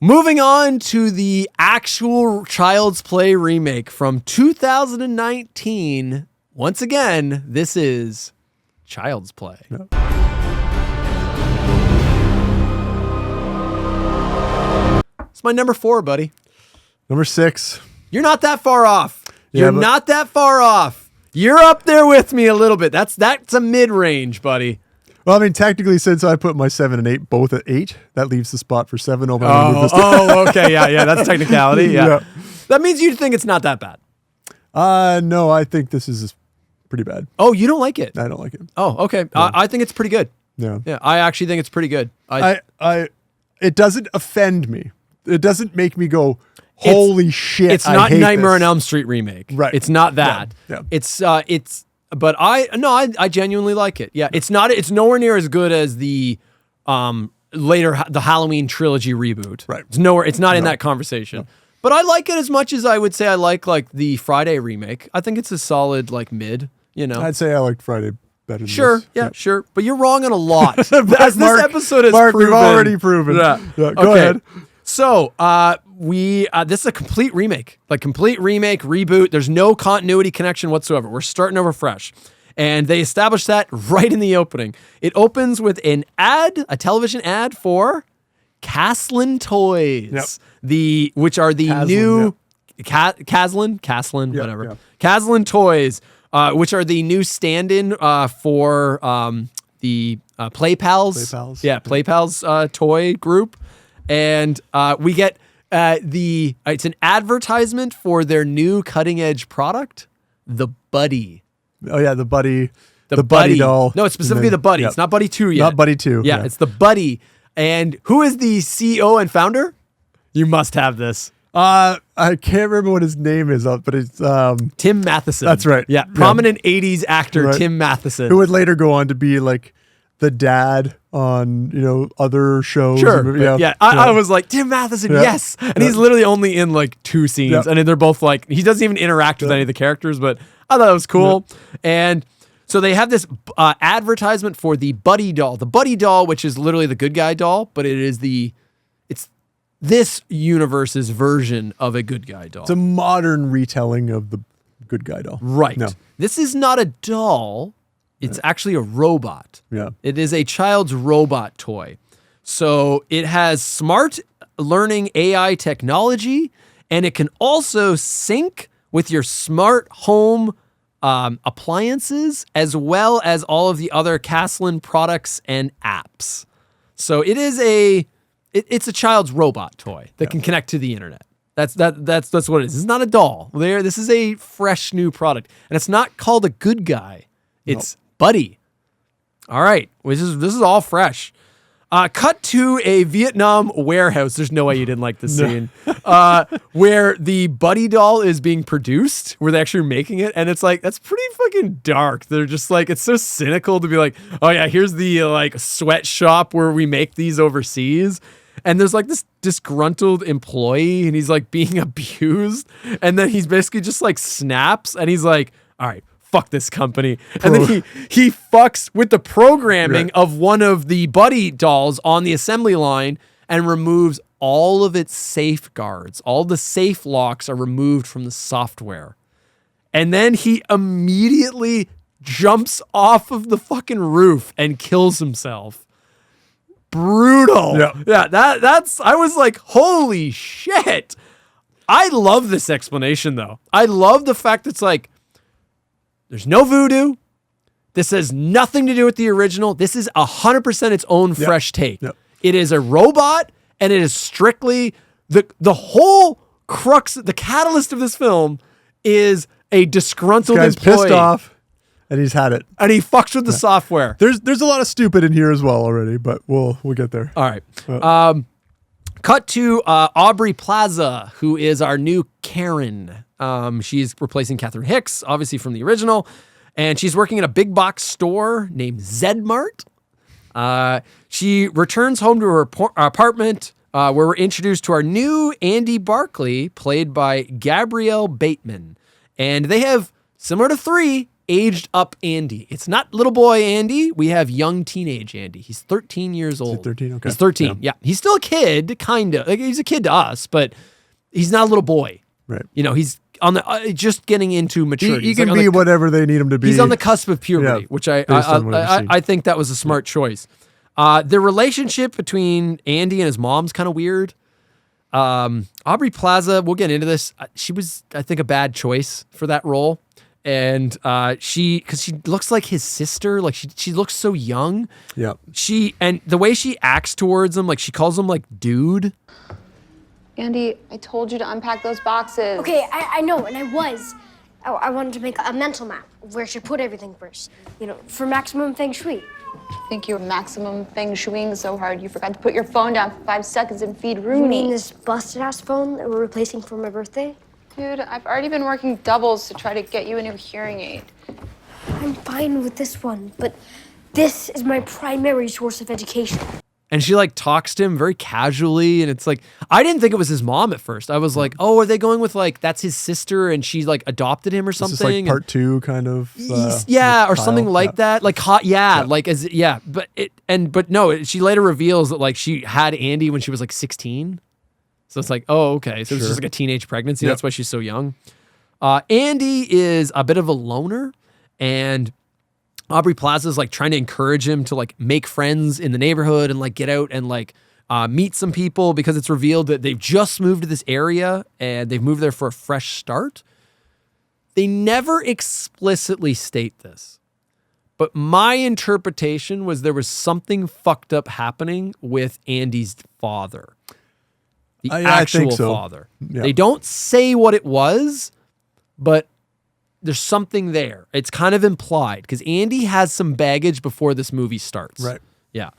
Moving on to the actual Child's Play remake from 2019. Once again, this is Child's Play. Yep. It's my number 4, buddy. Number 6. You're not that far off. Yeah, You're not that far off. You're up there with me a little bit. That's a mid-range, buddy. Well, I mean, technically, since I put my 7 and 8 both at 8, that leaves the spot for 7. Okay, yeah, that's technicality. Yeah. That means you think it's not that bad. No, I think this is pretty bad. Oh, you don't like it? I don't like it. Oh, okay. Yeah. I think it's pretty good. Yeah. Yeah, I actually think it's pretty good. It doesn't offend me. It doesn't make me go, holy shit. It's not Nightmare on Elm Street remake. Right. It's not that. Yeah. But I genuinely like it. Yeah. It's nowhere near as good as the the Halloween trilogy reboot. Right. It's not in that conversation. No. But I like it as much as I would say I like the Friday remake. I think it's a solid mid, I'd say I like Friday better than Sure. this. Yeah, sure. But you're wrong on a lot. As Mark, this episode has Mark, proven. we've already proven. Yeah. Go ahead. So, this is a complete remake, reboot. There's no continuity connection whatsoever. We're starting over fresh. And they established that right in the opening. It opens with a television ad for Caslin Toys, which are the new Caslin, whatever. Yeah. Caslin Toys, which are the new stand-in for the Play Pals. Yeah, Play Pals toy group. And we get it's an advertisement for their new cutting edge product, the Buddy. Oh yeah, the Buddy. The Buddy doll. No, it's specifically the Buddy. Yep. It's not Buddy 2 yet. Not Buddy 2. Yeah, it's the Buddy. And who is the CEO and founder? You must have this. I can't remember what his name is, but it's Tim Matheson. That's right. Yeah, prominent 80s actor Tim Matheson. Who would later go on to be like the dad on, other shows. Sure. I was like, Tim Matheson, yes. And he's literally only in 2 scenes. And they're both he doesn't even interact with any of the characters, but I thought it was cool. And so they have this advertisement for the Buddy doll. The Buddy doll, which is literally the good guy doll, but it's this universe's version of a good guy doll. It's a modern retelling of the good guy doll. Right. No. This is not a doll. It's actually a robot. Yeah. It is a child's robot toy. So it has smart learning AI technology, and it can also sync with your smart home appliances, as well as all of the other Caslin products and apps. So it is it's a child's robot toy that can connect to the internet. That's what it is. It's not a doll. This is a fresh new product, and it's not called a good guy. It's Buddy. All right, this is all fresh. Cut to a Vietnam warehouse. There's no way you didn't like this scene. Where the Buddy doll is being produced, where they're actually making it, and it's that's pretty fucking dark. They're just it's so cynical to be oh yeah, here's the sweatshop where we make these overseas. And there's this disgruntled employee, and he's being abused, and then he's basically just snaps, and he's all right, fuck this company. And then he fucks with the programming of one of the Buddy dolls on the assembly line and removes all of its safeguards. All the safe locks are removed from the software. And then he immediately jumps off of the fucking roof and kills himself. Brutal. Yeah, that's I was holy shit. I love this explanation though. I love the fact it's there's no voodoo. This has nothing to do with the original. This is 100% its own fresh take. Yep. It is a robot, and it is strictly the whole crux, the catalyst of this film is a disgruntled employee. This guy's pissed off, and he's had it. And he fucks with the software. There's a lot of stupid in here as well already, but we'll get there. All right. Cut to Aubrey Plaza, who is our new Karen. She's replacing Catherine Hicks, obviously from the original, and she's working in a big box store named Zedmart. She returns home to her apartment, where we're introduced to our new Andy Barclay, played by Gabrielle Bateman. And they have, similar to 3, aged up Andy. It's not little boy Andy. We have young teenage Andy. He's 13 years old. 13? Okay. He's 13. Yeah. He's still a kid, kind of. Like, he's a kid to us, but he's not a little boy. Right. You know, he's on the just getting into maturity. He can be whatever they need him to be. He's on the cusp of puberty, which I think that was a smart choice. The relationship between Andy and his mom's kind of weird. Aubrey Plaza, we'll get into this. She was, I think, a bad choice for that role. And because she looks like his sister, like she looks so young. Yeah. And the way she acts towards him, like she calls him like dude. Andy, I told you to unpack those boxes. Okay, I know, and I was. I wanted to make a mental map of where I should put everything first. You know, for maximum feng shui. I think you were maximum feng shuiing so hard you forgot to put your phone down for 5 seconds and feed You Rooney. mean this busted-ass phone that we're replacing for my birthday? Dude, I've already been working doubles to try to get you a new hearing aid. I'm fine with this one, but this is my primary source of education. And she like talks to him very casually. And it's like, I didn't think it was his mom at first. I was like, oh, are they going with like, that's his sister and she like adopted him or something? This is like part 2 kind of. Yeah, or something like that. Like hot, like but no, she later reveals that like she had Andy when she was like 16. So it's like, oh, okay. So it's just like a teenage pregnancy. That's why she's so young. Andy is a bit of a loner, and Aubrey Plaza is like trying to encourage him to like make friends in the neighborhood and like get out and like meet some people, because it's revealed that they've just moved to this area and they've moved there for a fresh start. They never explicitly state this, but my interpretation was there was something fucked up happening with Andy's father. The actual think so. father. Yeah. They don't say what it was, but there's something there. It's kind of implied because Andy has some baggage before this movie starts. Right. Yeah.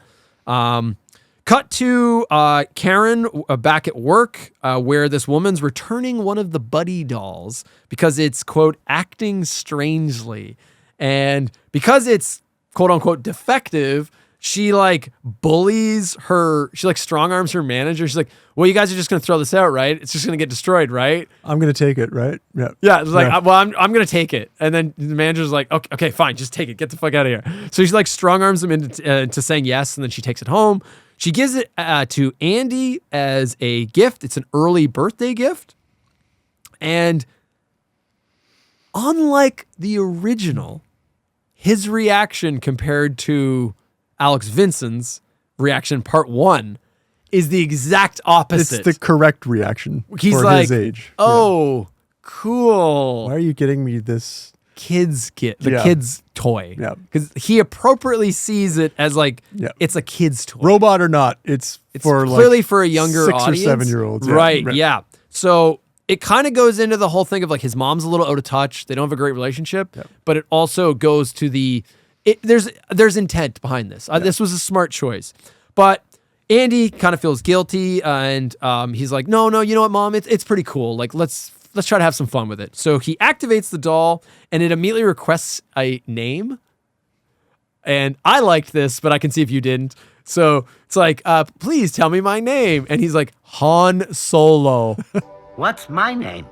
Cut to Karen back at work where this woman's returning one of the Buddy dolls because it's, quote, acting strangely. And because it's, quote unquote, defective, she like bullies her, she like strong arms her manager. She's like, well, you guys are just going to throw this out, right? It's just going to get destroyed, right? I'm going to take it, right? Yeah. Yeah. It's like, well, I'm going to take it. And then the manager's like, okay, fine, just take it. Get the fuck out of here. So she like strong arms him into saying yes. And then she takes it home. She gives it to Andy as a gift. It's an early birthday gift. And unlike the original, his reaction compared to Alex Vincent's reaction, part 1, is the exact opposite. It's the correct reaction He's for like, his age. Oh, cool. Why are you getting me this? Kid's toy. Yeah. Because he appropriately sees it as like, it's a kid's toy. Robot or not, it's for clearly like for a younger 6 audience. or 7-year-olds. Right, yeah. So it kind of goes into the whole thing of like his mom's a little out of touch. They don't have a great relationship, but it also goes to there's intent behind this. This was a smart choice. But Andy kind of feels guilty and he's like, no, you know what, Mom? It's pretty cool. Like, let's try to have some fun with it. So he activates the doll and it immediately requests a name. And I liked this, but I can see if you didn't. So it's like, please tell me my name. And he's like, Han Solo. What's my name?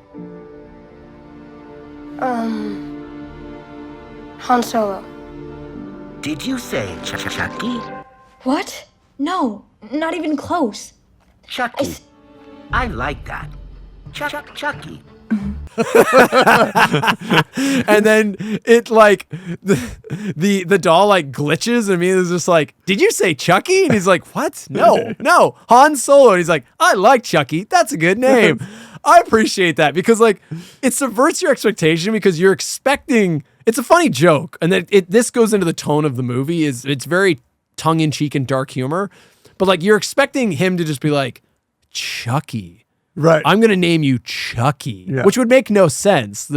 Han Solo. Did you say Chucky? What? No, not even close. Chucky. I like that. Chucky. And then it like the doll like glitches and it's just like, did you say Chucky? And he's like, what? No, Han Solo. And he's like, I like Chucky. That's a good name. I appreciate that because like it subverts your expectation because you're expecting. It's a funny joke, and then this goes into the tone of the movie. It's very tongue in cheek and dark humor, but like you're expecting him to just be like, Chucky. Right. I'm going to name you Chucky, which would make no sense.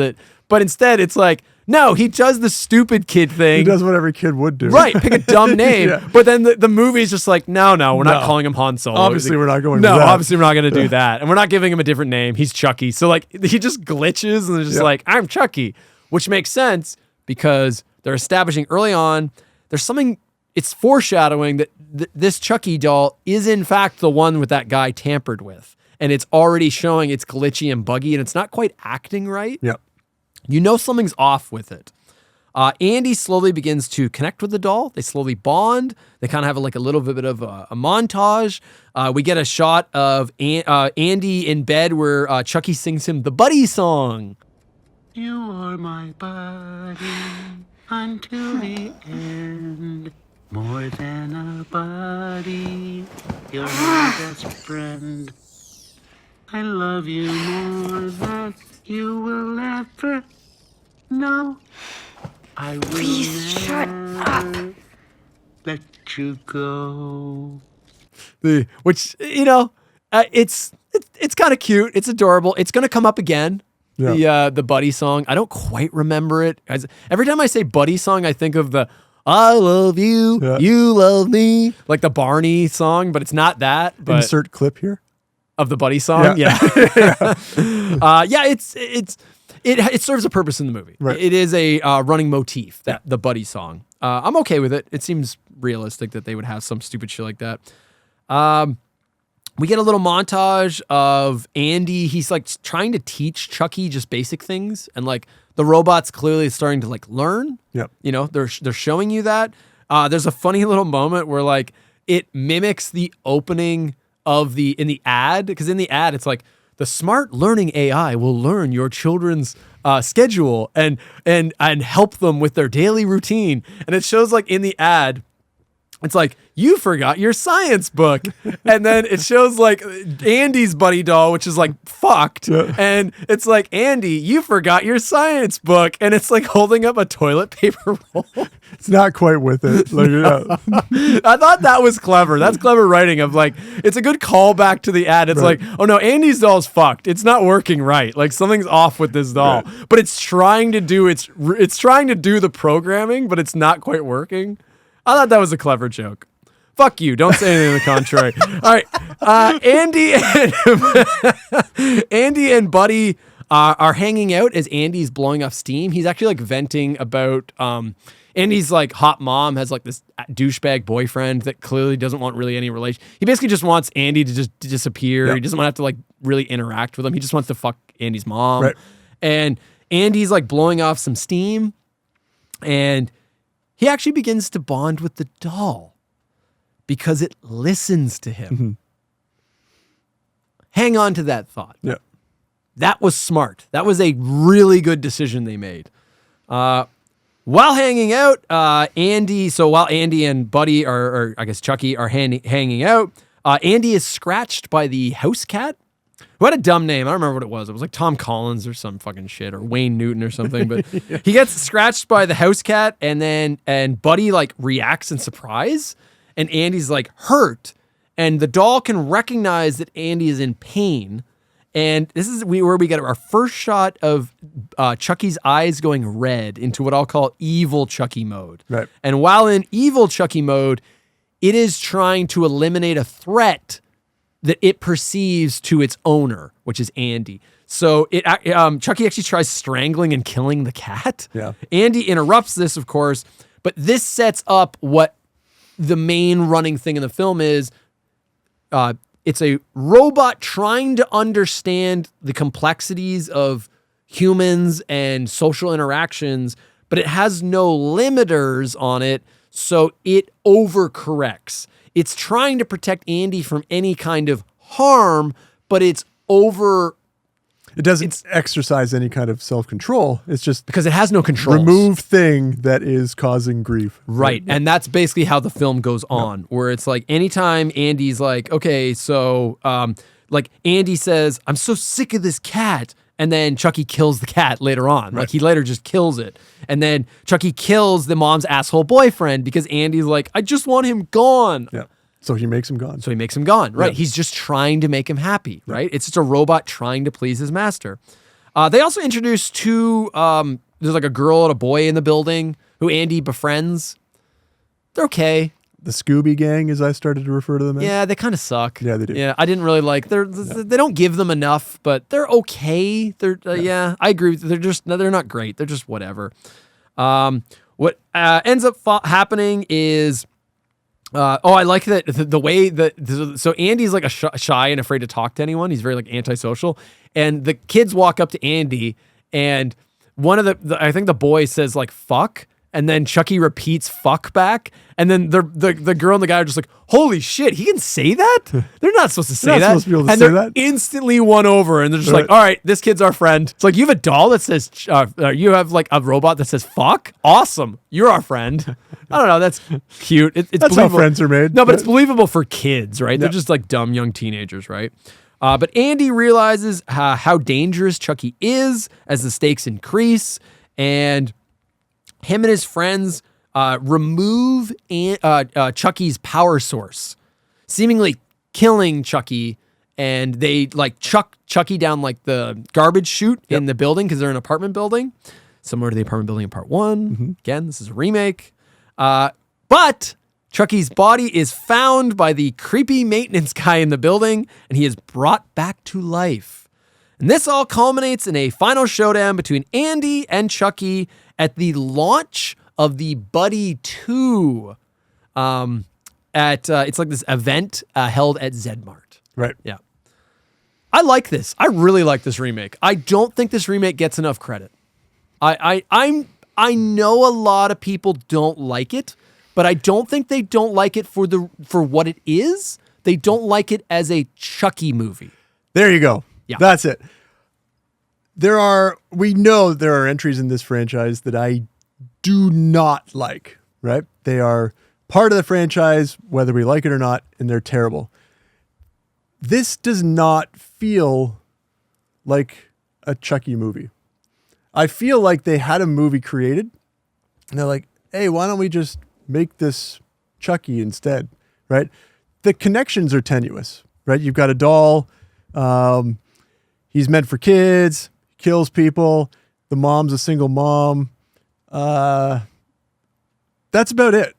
But instead, it's like, no, he does the stupid kid thing. He does what every kid would do. Right. Pick a dumb name. But then the movie's just like, no, we're not calling him Han Solo. Obviously, we're not going No, with that. obviously, we're not going to do that. And we're not giving him a different name. He's Chucky. So like, he just glitches and it's just like, I'm Chucky, which makes sense because they're establishing early on, there's something, it's foreshadowing that this Chucky doll is in fact the one with that guy tampered with. And it's already showing it's glitchy and buggy and it's not quite acting right. Yeah. You know something's off with it. Andy slowly begins to connect with the doll. They slowly bond. They kind of have like a little bit of a montage. We get a shot of Andy in bed where Chucky sings him the Buddy song. You are my buddy until the end. More than a buddy, you're my best friend. I love you more than you will ever know. I will Please shut up. never let you go. Which it's kind of cute. It's adorable. It's gonna come up again. Yeah. The Buddy song. I don't quite remember it. Every time I say Buddy song, I think of the I love you, you love me, like the Barney song, but it's not that. But Insert clip here. of the Buddy song, yeah. It serves a purpose in the movie. Right. It is a running motif, that the Buddy song. I'm okay with it. It seems realistic that they would have some stupid shit like that. We get a little montage of Andy. He's like trying to teach Chucky just basic things, and like the robot's clearly starting to like learn. Yep. You know, they're showing you that. There's a funny little moment where like it mimics the opening of in the ad, because in the ad it's like the smart learning AI will learn your children's schedule and help them with their daily routine, and it shows like in the ad. It's like, you forgot your science book. And then it shows like Andy's Buddy doll, which is like fucked. Yeah. And it's like, Andy, you forgot your science book. And it's like holding up a toilet paper roll. It's not quite with it. Like, yeah. I thought that was clever. That's clever writing of like, it's a good callback to the ad. It's Right. like, oh no, Andy's doll's fucked. It's not working right. Like something's off with this doll. Right. But it's trying to do it's trying to do the programming, but it's not quite working. I thought that was a clever joke. Fuck you. Don't say anything to the contrary. All right. Andy and Buddy are hanging out as Andy's blowing off steam. He's actually like venting about Andy's like hot mom has like this douchebag boyfriend that clearly doesn't want really any relation. He basically just wants Andy to just disappear. Yep. He doesn't want to have to like really interact with him. He just wants to fuck Andy's mom. Right. And Andy's like blowing off some steam, and he actually begins to bond with the doll because it listens to him. Mm-hmm. Hang on to that thought. Yeah. That was smart. That was a really good decision they made. While hanging out, while Andy and Buddy or I guess Chucky are hanging out, Andy is scratched by the house cat. Who had a dumb name. I don't remember what it was. It was like Tom Collins or some fucking shit, or Wayne Newton or something. But he gets scratched by the house cat, and Buddy like reacts in surprise, and Andy's like hurt, and the doll can recognize that Andy is in pain. And this is where we get our first shot of Chucky's eyes going red into what I'll call evil Chucky mode. Right. And while in evil Chucky mode, it is trying to eliminate a threat that it perceives to its owner, which is Andy. So Chucky actually tries strangling and killing the cat. Yeah. Andy interrupts this, of course, but this sets up what the main running thing in the film is. It's a robot trying to understand the complexities of humans and social interactions, but it has no limiters on it, so it overcorrects. It's trying to protect Andy from any kind of harm, but it's over. It doesn't exercise any kind of self-control. It's just because it has no control. remove thing that is causing grief. Right. And that's basically how the film goes on, where it's like anytime Andy's like, okay, so like Andy says, I'm so sick of this cat. And then Chucky kills the cat later on. Right. Like he later just kills it. And then Chucky kills the mom's asshole boyfriend because Andy's like, I just want him gone. Yeah. So he makes him gone. So he makes him gone. Right. Yeah. He's just trying to make him happy. Right. It's just a robot trying to please his master. They also introduced two, there's like a girl and a boy in the building who Andy befriends. They're okay. The Scooby Gang, as I started to refer to them as. Yeah, they kind of suck. Yeah, they do. Yeah, I didn't really like. They don't give them enough, but they're okay. They're yeah, I agree. They're not great. They're just whatever. What ends up happening is, I like that the way that so Andy's like shy and afraid to talk to anyone. He's very like antisocial, and the kids walk up to Andy and one of the I think the boy says like fuck, and then Chucky repeats fuck back, and then the girl and the guy are just like, holy shit, he can say that? They're not supposed to say not that. supposed to be able to and say they're that. instantly won over, and they're just Right. like, all right, this kid's our friend. It's like, you have a doll that says, you have like a robot that says fuck? Awesome. You're our friend. I don't know. That's cute. It's That's how believable. friends are made. No, but it's believable for kids, right? They're Yeah. just like dumb young teenagers, right? But Andy realizes how dangerous Chucky is as the stakes increase, and him and his friends remove Chucky's power source, seemingly killing Chucky, and they like chuck Chucky down like the garbage chute in the building because they're an apartment building, similar to the apartment building in part one. Again, this is a remake. But Chucky's body is found by the creepy maintenance guy in the building, and he is brought back to life. And this all culminates in a final showdown between Andy and Chucky at the launch of the Buddy 2 it's like this event held at Zedmart. Right. Yeah. I like this. I really like this remake. I don't think this remake gets enough credit. I know a lot of people don't like it, but I don't think they don't like it for what it is. They don't like it as a Chucky movie. There you go. Yeah. That's it. We know there are entries in this franchise that I do not like, right? They are part of the franchise, whether we like it or not, and they're terrible. This does not feel like a Chucky movie. I feel like they had a movie created, and they're like, hey, why don't we just make this Chucky instead, right? The connections are tenuous, right? You've got a doll. He's meant for kids, kills people. The mom's a single mom. That's about it,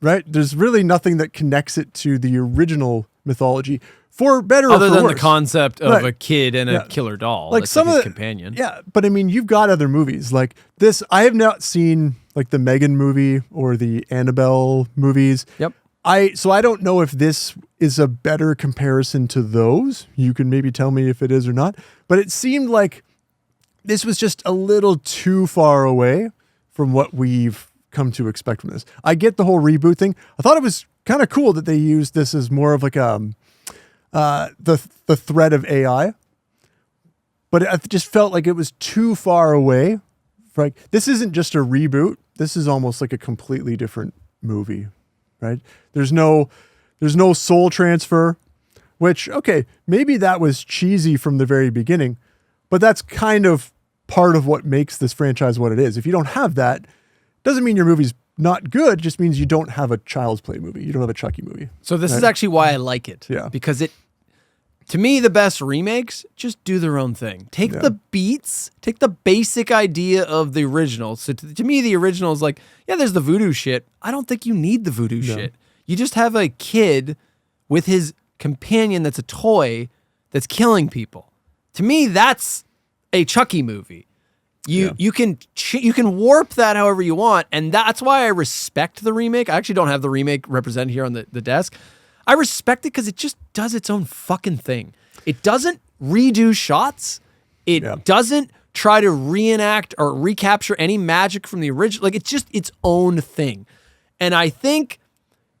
right? There's really nothing that connects it to the original mythology, for better or Other for than worse. the concept of Right. a kid and Yeah. a killer doll, Like that's some like of his the companion. Yeah, but I mean, you've got other movies like this. I have not seen like the Megan movie or the Annabelle movies. Yep. So I don't know if this is a better comparison to those. You can maybe tell me if it is or not. But it seemed like this was just a little too far away from what we've come to expect from this. I get the whole reboot thing. I thought it was kind of cool that they used this as more of like the threat of AI. But I just felt like it was too far away. Like, this isn't just a reboot. This is almost like a completely different movie, right? There's no soul transfer, which, okay, maybe that was cheesy from the very beginning, but that's kind of part of what makes this franchise what it is. If you don't have that, doesn't mean your movie's not good, just means you don't have a Child's Play movie. You don't have a Chucky movie. So this is actually why I like it. Yeah. Because to me, the best remakes just do their own thing. Take the beats, take the basic idea of the original. So to me, the original is like, yeah, there's the voodoo shit. I don't think you need the voodoo shit. You just have a kid with his companion that's a toy that's killing people. To me, that's a Chucky movie. You can warp that however you want, and that's why I respect the remake. I actually don't have the remake represented here on the desk. I respect it because it just does its own fucking thing. It doesn't redo shots. It doesn't try to reenact or recapture any magic from the original. Like, it's just its own thing. And I think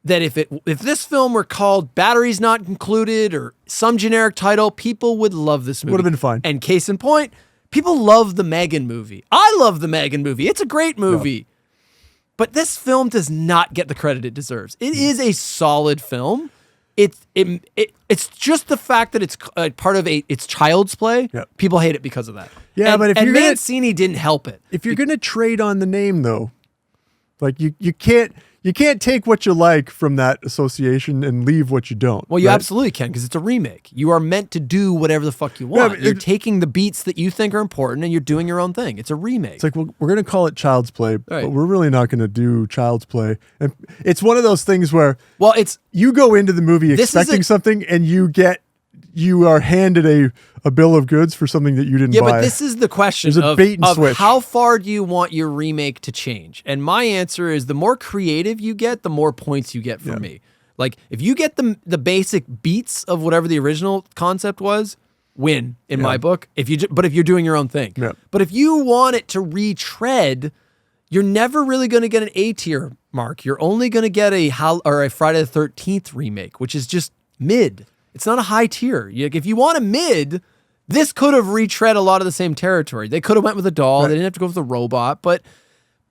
that if this film were called Batteries Not Included or some generic title, people would love this movie. Would have been fine. And case in point, people love the Megan movie. I love the Megan movie. It's a great movie. But this film does not get the credit it deserves. It is a solid film. It's just the fact that it's part of it's Child's Play. Yep. People hate it because of that. Yeah, but if and you're gonna- Mancini didn't help it. If you're going to trade on the name, though, like you can't take what you like from that association and leave what you don't. Well, you right? absolutely can, because it's a remake. You are meant to do whatever the fuck you want. but You're taking the beats that you think are important and you're doing your own thing. It's a remake. It's like, well, we're going to call it Child's Play, Right. but we're really not going to do Child's Play. And it's one of those things where well, it's you go into the movie This is expecting something and you are handed a bill of goods for something that you didn't buy. but this is the question There's a of, bait and of switch. how far do you want your remake to change? And my answer is the more creative you get, the more points you get from me. Like, if you get the basic beats of whatever the original concept was, win in Yeah. my book. But if you're doing your own thing, Yeah. but if you want it to retread, you're never really going to get an A tier mark. You're only going to get a Friday the 13th remake, which is just mid. It's not a high tier. If you want a mid, this could have retread a lot of the same territory. They could have went with a doll. Right. They didn't have to go with a robot, but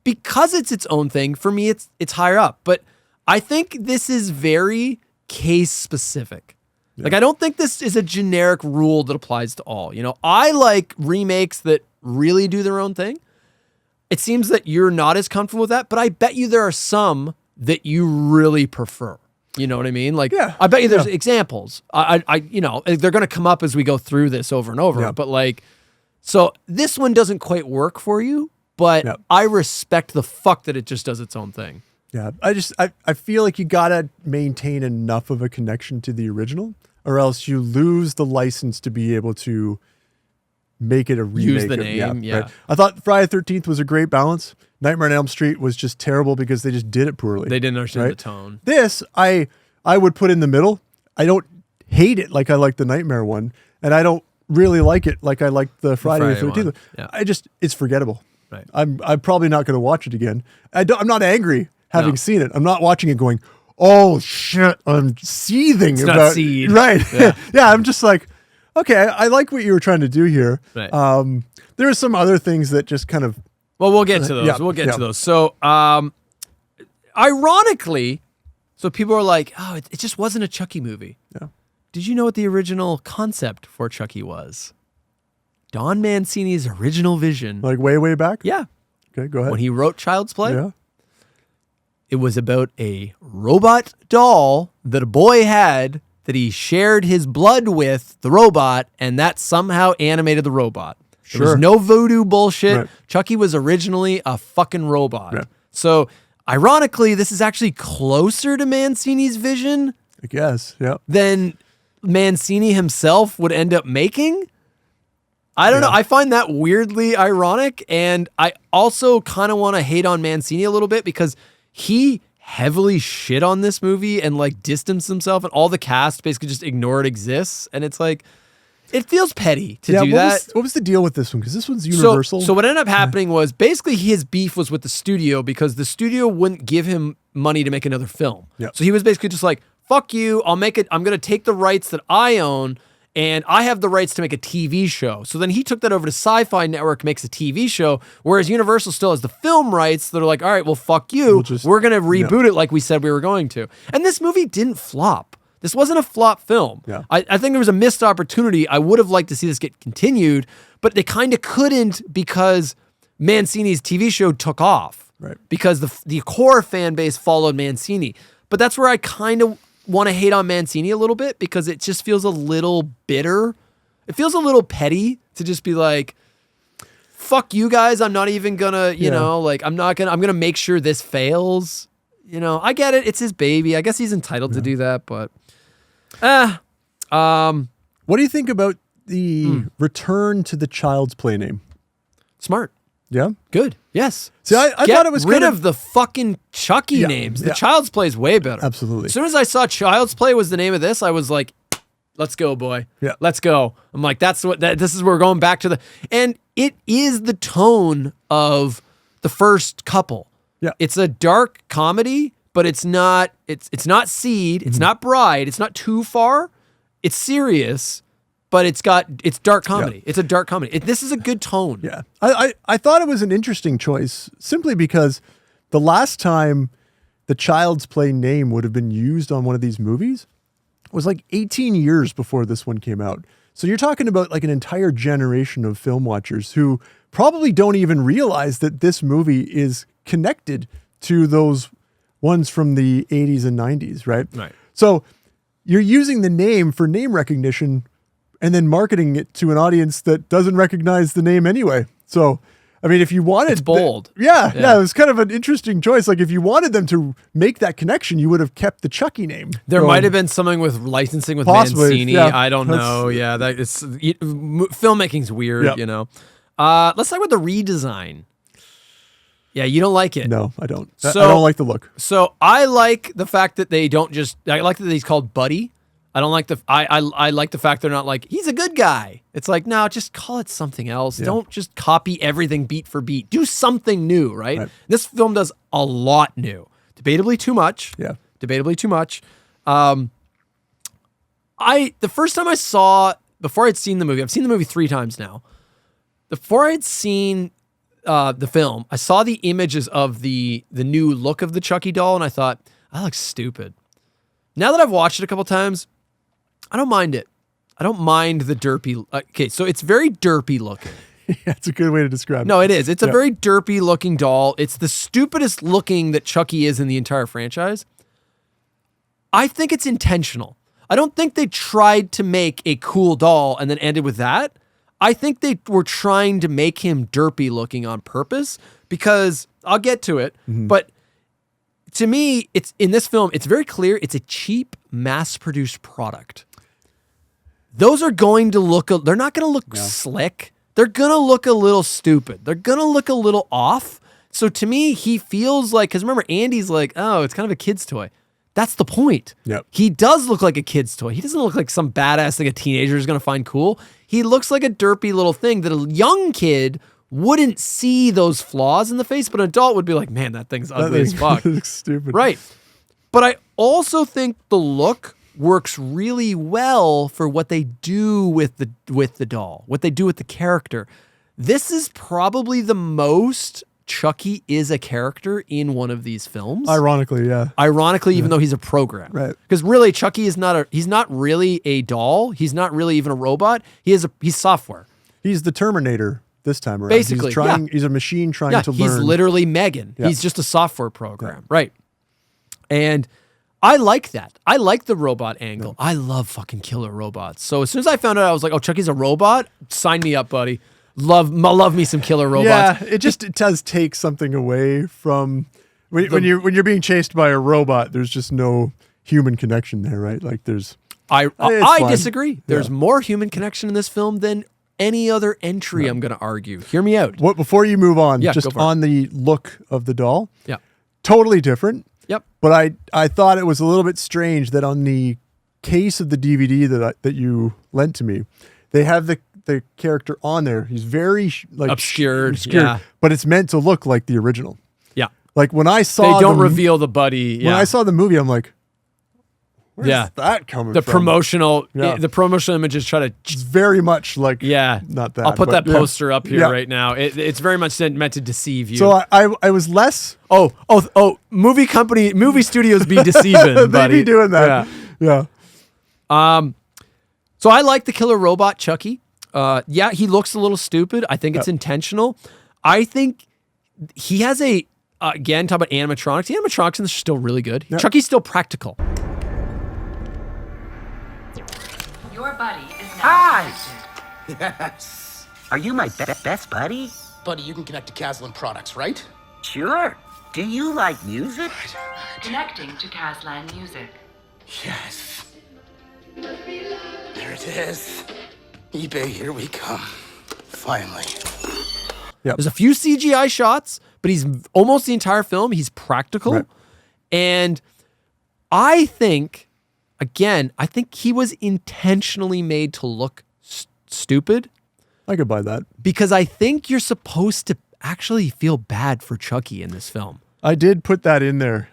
because it's its own thing, for me, it's higher up. But I think this is very case specific. Like, I don't think this is a generic rule that applies to all. I like remakes that really do their own thing. It seems that you're not as comfortable with that, but I bet you there are some that you really prefer. You know what I mean? Like, Yeah. I bet you there's examples. They're going to come up as we go through this over and over. Yeah. But like, so this one doesn't quite work for you, but Yeah. I respect the fuck that it just does its own thing. Yeah, I feel like you gotta maintain enough of a connection to the original, or else you lose the license to be able to make it a remake. Use the name, yeah. Right. I thought Friday the 13th was a great balance. Nightmare on Elm Street was just terrible because they just did it poorly. They didn't understand Right? the tone. This, I would put in the middle. I don't hate it like I like the Nightmare one, and I don't really like it like I like the Friday the Friday 13th. one, yeah. It's forgettable. Right. I'm probably not going to watch it again. I'm not angry having No. seen it. I'm not watching it going, oh shit, I'm seething It's about not seed. Right. Yeah. Yeah. I'm just like, okay, I like what you were trying to do here. Right. There are some other things that just kind of Well, we'll get to those. Yeah, We'll get yeah. to those. So, ironically, so people are like, oh, it just wasn't a Chucky movie. Yeah. Did you know what the original concept for Chucky was? Don Mancini's original vision. like way back. Yeah. Okay, go ahead. When he wrote Child's Play, Yeah. it was about a robot doll that a boy had that he shared his blood with the robot, and that somehow animated the robot. There was Sure. no voodoo bullshit. Right. Chucky was originally a fucking robot. Right. So, ironically, this is actually closer to Mancini's vision I guess. Yeah. than Mancini himself would end up making. I don't know. I find that weirdly ironic. And I also kind of want to hate on Mancini a little bit because he heavily shit on this movie and like distanced himself, and all the cast basically just ignore it exists. And it's like, it feels petty to do that. What was the deal with this one? Because this one's Universal. So what ended up happening was basically his beef was with the studio because the studio wouldn't give him money to make another film. Yep. So he was basically just like, fuck you, I'll make it, I'm going to take the rights that I own and I have the rights to make a TV show. So then he took that over to Sci-Fi Network, makes a TV show, whereas Universal still has the film rights that are like, all right, well, fuck you. We're going to reboot it like we said we were going to. And this movie didn't flop. This wasn't a flop film. Yeah. I think there was a missed opportunity. I would have liked to see this get continued, but they kind of couldn't because Mancini's TV show took off. Right. Because the core fan base followed Mancini. But that's where I kind of want to hate on Mancini a little bit because it just feels a little bitter. It feels a little petty to just be like, fuck you guys. I'm not even gonna, you know, like I'm gonna make sure this fails. You know, I get it. It's his baby. I guess he's entitled to do that, but what do you think about the return to the Child's Play name? smart. Yeah. Good. Yes. See, I Get thought it was rid kind of the fucking Chucky Yeah, names. The yeah. Child's Play is way better. Absolutely. As soon as I saw Child's Play was the name of this, I was like, let's go, boy. Yeah. Let's go. I'm like, this is where we're going back to and it is the tone of the first couple. Yeah. It's a dark comedy, but it's not Seed, Mm-hmm. it's not Bride, it's not too far. It's serious, but it's dark comedy. It's a dark comedy. This is a good tone. Yeah. I thought it was an interesting choice simply because the last time the Child's Play name would have been used on one of these movies was like 18 years before this one came out. So you're talking about like an entire generation of film watchers who probably don't even realize that this movie is connected to those ones from the 80s and 90s, right? Right. So you're using the name for name recognition and then marketing it to an audience that doesn't recognize the name anyway. So, I mean, if you wanted... It's bold. Yeah, Yeah. it was kind of an interesting choice. Like, if you wanted them to make that connection, you would have kept the Chucky name. There going. might have been something with licensing with Possibly, Mancini. yeah. I don't That's- know. Yeah, that it's filmmaking's weird, Yep. you know. Let's talk about the redesign. Yeah, you don't like it. No, I don't. So- I don't like the look. So I like the fact that they don't just. I like that he's called Buddy. I don't like I like the fact they're not like, he's a good guy. It's like, no, just call it something else. Don't just copy everything beat for beat. Do something new, right? This film does a lot new. Debatably too much. Yeah. Debatably too much. The first time I saw, before I'd seen the movie, I've seen the movie 3 times now. Before I'd seen the film, I saw the images of the new look of the Chucky doll, and I thought, that looks stupid. Now that I've watched it a couple times, I don't mind it. I don't mind the derpy. Okay, so it's very derpy looking. That's a good way to describe it. No, it is. It's a very derpy looking doll. It's the stupidest looking that Chucky is in the entire franchise. I think it's intentional. I don't think they tried to make a cool doll and then ended with that. I think they were trying to make him derpy looking on purpose, because I'll get to it, but to me, it's in this film, it's very clear it's a cheap, mass-produced product. Those are going to look, they're not going to look slick. They're going to look a little stupid. They're going to look a little off. So to me, he feels like, because remember, Andy's like, oh, it's kind of a kid's toy. That's the point. Yep. He does look like a kid's toy. He doesn't look like some badass thing a teenager is going to find cool. He looks like a derpy little thing that a young kid wouldn't see those flaws in the face, but an adult would be like, man, that thing's ugly as fuck. Looks stupid. Right. But I also think the look works really well for what they do with the doll, what they do with the character. This is probably the most Chucky is a character in one of these films. Ironically, yeah. Even though he's a program. Right. Because really, Chucky is he's not really a doll. He's not really even a robot. He's software. He's the Terminator this time around. Basically, he's a machine trying to learn. He's literally Megan. Yeah. He's just a software program. Right. And I like that. I like the robot angle. I love fucking killer robots. So as soon as I found out, I was like, oh, Chucky's a robot? Sign me up, buddy. Love me some killer robots. Yeah, it does take something away from when you're being chased by a robot. There's just no human connection there, right? Like I fine. disagree. There's more human connection in this film than any other entry. I'm going to argue. Hear me out. Before you move on, Yeah, just go for it. on the look of the doll, Yeah. totally different. Yep. But I thought it was a little bit strange that on the case of the DVD that you lent to me, they have the character on there. He's very Obscured. Yeah. but it's meant to look like the original. Yeah. Like when I saw They don't reveal the buddy. when I saw the movie, I'm like, where's Yeah. that coming the from? promotional Yeah. the promotional images try to It's very much like not that. I'll put but that poster up here Yeah. right now. It's very much meant to deceive you. So I was less. Movie studios be deceiving, They buddy. be doing that. Yeah. So I like the killer robot Chucky. He looks a little stupid. I think it's intentional. I think he has again, talk about animatronics. The animatronics in this are still really good. Yeah. Chucky's still practical. Your buddy is now Hi! connected. Yes. Are you my best buddy? Buddy, you can connect to Caslin products, right? Sure. Do you like music? Connecting to Caslan Music. Yes. There it is. eBay, here we come. Finally. There's a few CGI shots, but he's almost the entire film. He's practical. Right. And I think he was intentionally made to look stupid, I could buy that. because I think you're supposed to actually feel bad for Chucky in this film. I did put that in there.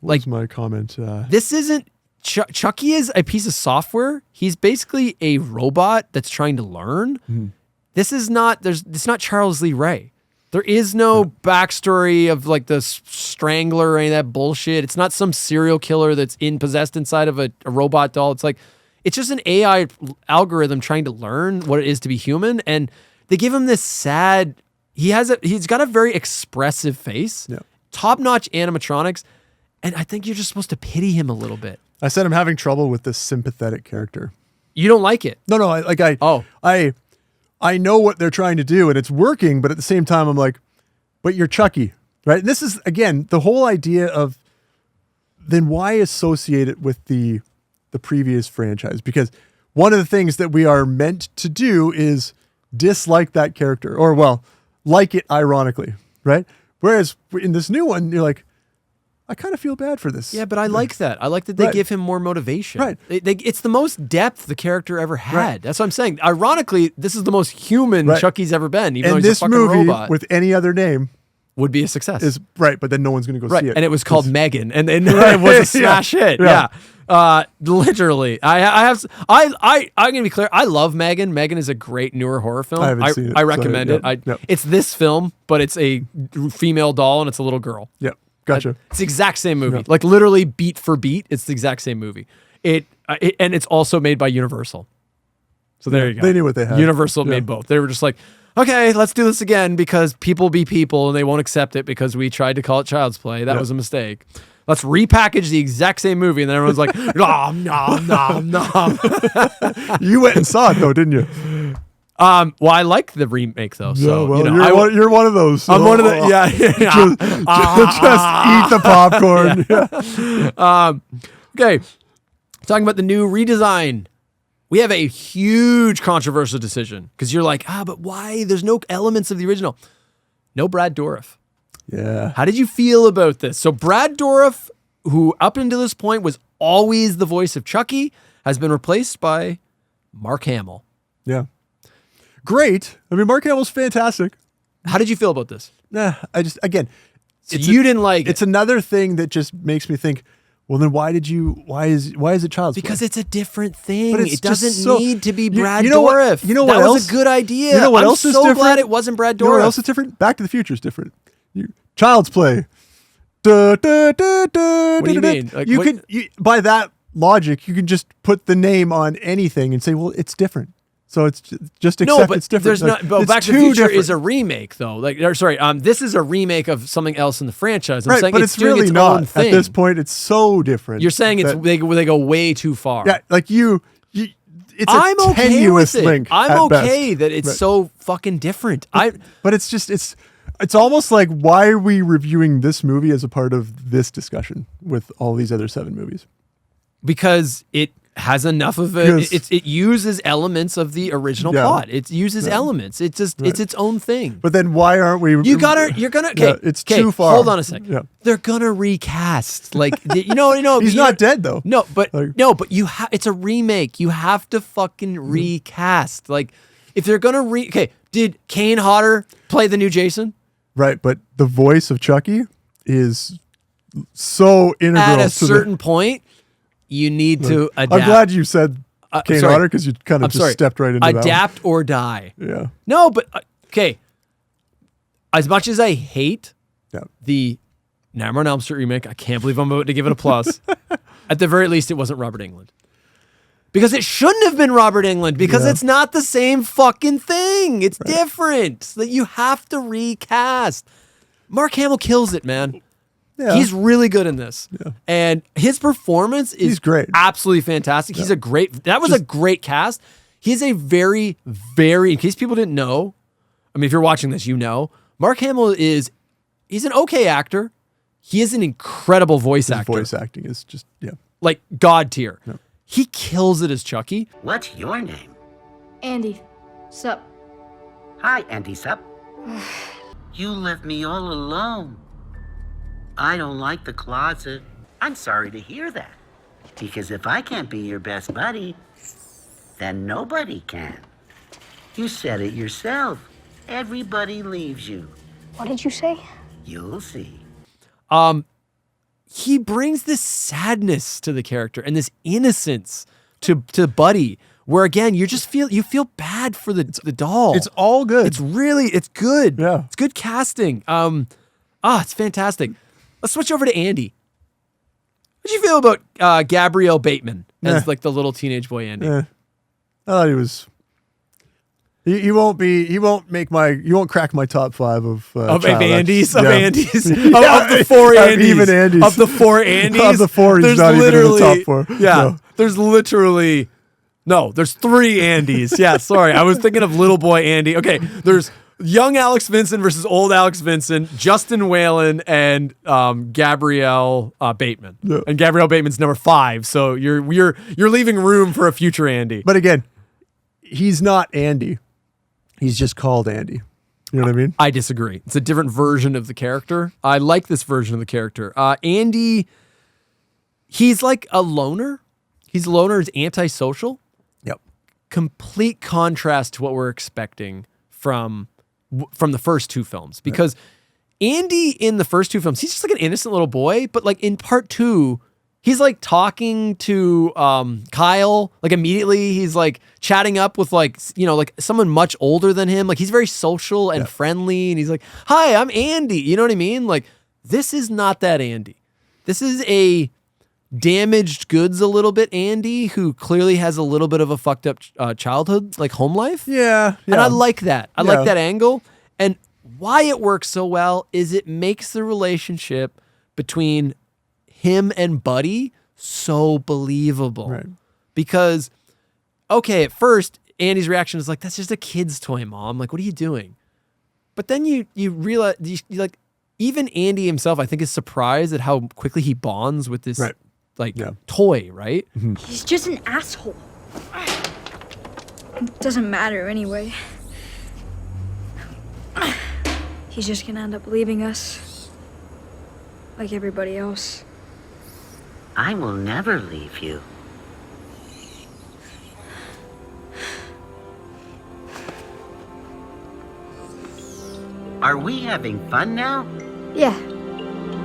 What's my comment? This isn't Chucky is a piece of software. He's basically a robot that's trying to learn. This is not it's not Charles Lee Ray. There is no backstory of like the strangler or any of that bullshit. It's not some serial killer that's possessed inside of a robot doll. It's just an AI algorithm trying to learn what it is to be human. And they give him this sad, he's got a very expressive face, top-notch animatronics. And I think you're just supposed to pity him a little bit. I said I'm having trouble with this sympathetic character. You don't like it. No, I know what they're trying to do and it's working, but at the same time, I'm like, but you're Chucky, right? And this is, again, the whole idea of then why associate it with the previous franchise? Because one of the things that we are meant to do is dislike that character or, well, like it ironically, right? Whereas in this new one, you're like, I kind of feel bad for this. Yeah, but I like that. I like that they Right. give him more motivation. Right. It's the most depth the character ever had. Right. That's what I'm saying. Ironically, this is the most human Right. Chucky's ever been, even though And he's this a fucking movie robot. with any other name Would be a success. is right, but then no one's going to go right. see it. And it was called Megan, and it Right. was a smash hit. Yeah. Literally. I'm gonna be clear. I love Megan. Megan is a great newer horror film. I haven't seen it, I so, recommend yeah, it. yeah. It's this film, but it's a female doll and it's a little girl. Yep. Gotcha. It's the exact same movie. Yeah. Like literally beat for beat, it's the exact same movie. And it's also made by Universal. So there you go. They knew what they had. Universal Yeah. made both. They were just like, okay, let's do this again because people be people and they won't accept it because we tried to call it Child's Play. That was a mistake. Let's repackage the exact same movie. And then everyone's like, nom, nom, nom, nom. You went and saw it though, didn't you? Well, I like the remake though. So, yeah, well, you know, you're one of those. So, I'm one of the, yeah. just eat the popcorn. Okay. Talking about the new redesign. We have a huge controversial decision because you're like, but why? There's no elements of the original. No Brad Dourif. Yeah. How did you feel about this? So Brad Dourif, who up until this point was always the voice of Chucky, has been replaced by Mark Hamill. Yeah. Great. I mean, Mark Hamill's fantastic. How did you feel about this? Nah, again, So you didn't like it's it another thing that just makes me think, well, then why is it Child's Play? because it's a different thing. But it's It doesn't just so- need to be you- Brad you know what- Dourif. you know what that was else- a good idea. You know what I'm else is so different? glad it wasn't Brad Dourif. You know what else is different? Back to the Future is different. Child's Play. What do you mean? Like, you what- could by that logic, you can just put the name on anything and say, well, it's different. So it's just accept No, but it's different. there's Like, not. But it's Back to the too Future different. is a remake, though. This is a remake of something else in the franchise. I'm right, saying but it's it's doing really its not. own At thing. this point, it's so different. You're saying that- they go way too far. yeah, like it's I'm a okay tenuous with it. link. I'm at okay best. that it's Right. so fucking different. But it's almost like, why are we reviewing this movie as a part of this discussion with all these other 7 movies? because it has enough of it. It uses elements of the original Yeah. plot. It uses elements. It's just it's its own thing. But then why aren't we? You're gonna okay. Yeah, it's okay, too far. Hold on a second. Yeah. They're gonna recast. Like you know. He's not dead though. No, but Like- you have. It's a remake. You have to fucking recast. Like if they're gonna okay, did Kane Hodder play the new Jason? Right, but the voice of Chucky is so integral. At a to certain point, you need to adapt. I'm glad you said Kane sorry. Hodder because you kind of I'm just sorry. stepped right into that. Adapt or die. Yeah. No, but okay. As much as I hate Yeah. the Nightmare on Elm Street remake, I can't believe I'm about to give it a plus. At the very least, it wasn't Robert Englund. Because it shouldn't have been Robert Englund because Yeah. it's not the same fucking thing. It's different. That you have to recast. Mark Hamill kills it, man. Yeah. He's really good in this. And his performance is He's great. absolutely fantastic. He's a great cast. He's a very, very, in case people didn't know, I mean, if you're watching this, you know, Mark Hamill he's an okay actor. He is an incredible voice His actor. voice acting is just Like God tier. He kills it as Chucky. What's your name? Andy, sup? Hi, Andy Sup. You left me all alone. I don't like the closet. I'm sorry to hear that. Because if I can't be your best buddy, then nobody can. You said it yourself. Everybody leaves you. What did you say? You'll see. He brings this sadness to the character and this innocence to Buddy, where again you feel bad for the doll. it's all good. It's good. Yeah. It's good casting. It's fantastic. Let's switch over to Andy. What do you feel about Gabrielle Bateman as like the little teenage boy Andy? I thought he was. He won't crack my top 5 of Of child Andy's, actors. of Yeah. Andy's, Yeah. of the 4 Of Andy's, even Andy's. of the 4 Andy's, Of the 4, he's there's not even in the literally- top 4. Yeah, No. there's literally there's 3 Andys. Yeah, sorry, I was thinking of little boy Andy. Okay, there's young Alex Vincent versus old Alex Vincent, Justin Whalen, and Gabrielle Bateman. Yeah. And Gabrielle Bateman's number 5, so you're leaving room for a future Andy. But again, he's not Andy. He's just called Andy. You know what I mean? I disagree. It's a different version of the character. I like this version of the character. Andy, he's like a loner. He's a loner. He's antisocial. Yep. Complete contrast to what we're expecting from the first two films. Because Andy in the first two films, he's just like an innocent little boy. But like in part two, he's like talking to Kyle, like immediately he's like chatting up with like, you know, like someone much older than him. Like he's very social and friendly. And he's like, hi, I'm Andy. You know what I mean? Like this is not that Andy. This is a damaged goods a little bit Andy who clearly has a little bit of a fucked up childhood, like home life. Yeah. And I like that. I like that angle. And why it works so well is it makes the relationship between him and Buddy so believable. Right. Because, okay, at first, Andy's reaction is like, that's just a kid's toy, Mom. Like, what are you doing? But then you realize, you like, even Andy himself, I think, is surprised at how quickly he bonds with this, toy, right? Mm-hmm. He's just an asshole. It doesn't matter anyway. He's just gonna end up leaving us. Like everybody else. I will never leave you. Are we having fun now? Yeah,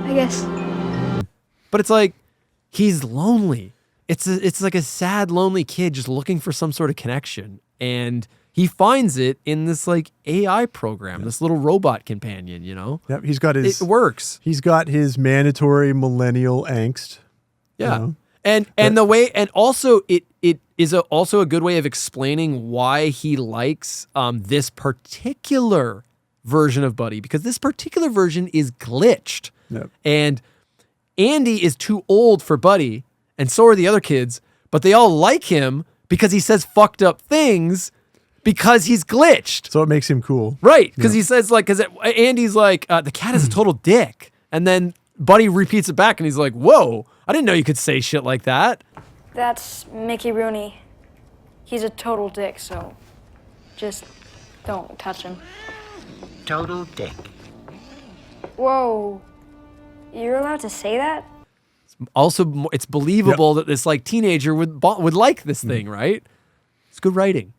I guess. But it's like, he's lonely. It's like a sad, lonely kid just looking for some sort of connection. And he finds it in this like AI program, this little robot companion, you know? Yep. He's got his... It works. He's got his mandatory millennial angst. Yeah. You know? And the way, and also it is also a good way of explaining why he likes this particular version of Buddy, because this particular version is glitched. Yep. And Andy is too old for Buddy, and so are the other kids, but they all like him because he says fucked up things because he's glitched. So it makes him cool. Right. Because he says like, because Andy's like, the cat is a total dick. And then Buddy repeats it back and he's like, whoa, I didn't know you could say shit like that. That's Mickey Rooney. He's a total dick, so just don't touch him. Total dick. Whoa. You're allowed to say that? Also, it's believable that this like teenager would like this thing, right? It's good writing.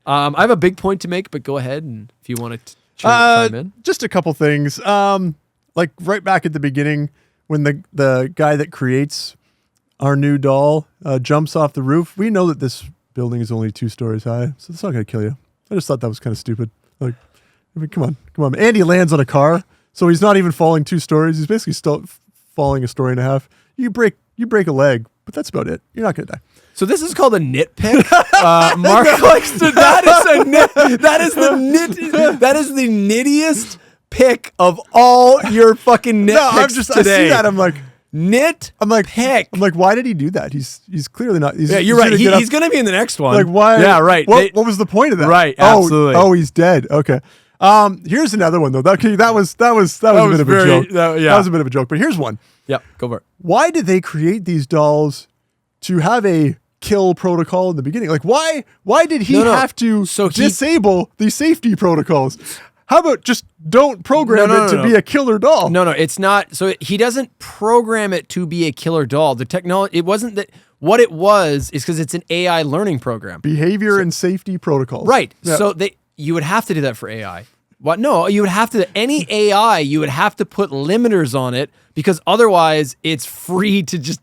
I have a big point to make, but go ahead and if you want to chime in. Just a couple things. Like right back at the beginning, when the guy that creates our new doll jumps off the roof, we know that this building is only 2 stories high, so it's not going to kill you. I just thought that was kind of stupid. Like, I mean, come on. Andy lands on a car, so he's not even falling 2 stories. He's basically still falling a story and a half. You break a leg, but that's about it. You're not going to die. So this is called a nitpick. Mark likes to. That is the nittiest pick of all your fucking nitpicks No, I'm just. today. I see that. I'm like, pick. I'm like, why did he do that? He's clearly not. Yeah, you're right. He's going to be in the next one. Like, why? Yeah, right. What was the point of that? Right. Absolutely. Oh, he's dead. Okay. Here's another one though. That was a bit of a joke. That was a bit of a joke. But here's one. Yep. Go for it. Why did they create these dolls to have a kill protocol in the beginning? Like, why did he have to disable these safety protocols? How about just don't program it to be a killer doll? No, it's not. So he doesn't program it to be a killer doll. The technology, it wasn't that. What it was is because it's an AI learning program. Behavior and safety protocols. Right. Yeah. So you would have to do that for AI. What? No, you would have to, any AI, you would have to put limiters on it because otherwise it's free to just,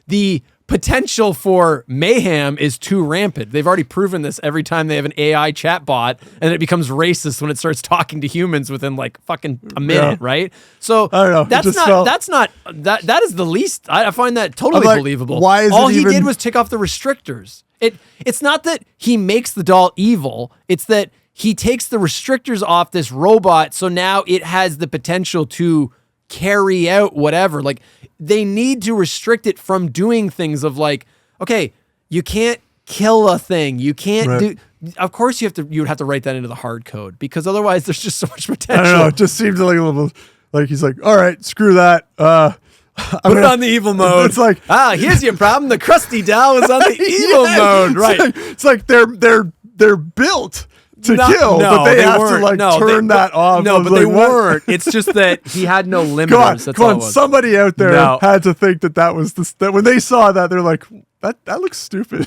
the potential for mayhem is too rampant. They've already proven this every time they have an AI chatbot and it becomes racist when it starts talking to humans within like fucking a minute, right? So I don't know. That is the least, I find that totally believable. Why is all it he even... did was tick off the restrictors. It's not that he makes the doll evil, it's that he takes the restrictors off this robot, so now it has the potential to carry out whatever. Like, they need to restrict it from doing things of like, okay, you can't kill a thing. You can't do... Of course you would have to write that into the hard code because otherwise there's just so much potential. I don't know. It just seems like a little... Like, he's like, all right, screw that. Put it on the evil mode. It's like... here's your problem. The crusty doll is on the evil mode. Right. It's like they're built to kill, but they have to like turn that off. No, but like, they what? weren't. It's just that he had no limiters. Come on, That's come all on. it was. Somebody out there No. had to think that was that when they saw that, they're like, that looks stupid.